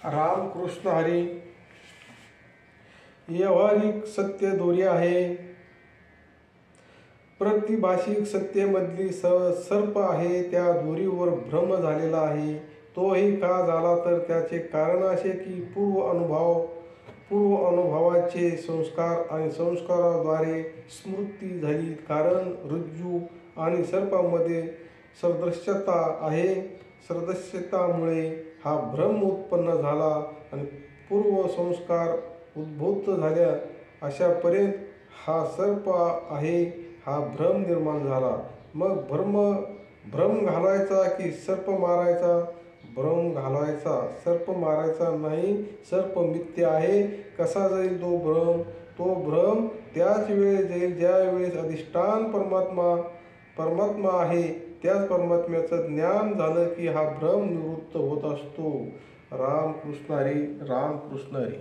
राम कृष्ण हरी. व्यावहारिक सत्य दोरी आहे, प्रतिभाषिक सत्तेमधली सर्प आहे. त्या दोरीवर भ्रम झालेला आहे. तोही का झाला तर त्याचे कारण असे की पूर्व अनुभवाचे संस्कार आणि संस्काराद्वारे स्मृती झाली. कारण रज्जू आणि सर्पामध्ये सदृश्यता आहे. सदृश्यतामुळे हा भ्रम उत्पन्न झाला आणि पूर्व संस्कार उद्भूत झाल्या. अशापर्यंत हा सर्प आहे हा भ्रम निर्माण झाला. मग भ्रम घालायचा की सर्प मारायचा? भ्रम घालायचा, सर्प मारायचा नाही. सर्प मिथ्या आहे. कसा जाईल तो भ्रम? तो भ्रम त्याच वेळेस जाईल ज्या वेळेस अधिष्ठान परमात्मा आहे. त्याच परमात्म्याचं ज्ञान झालं की हा भ्रम निवृत्त होत असतो. राम कृष्ण हरी. राम कृष्ण हरी.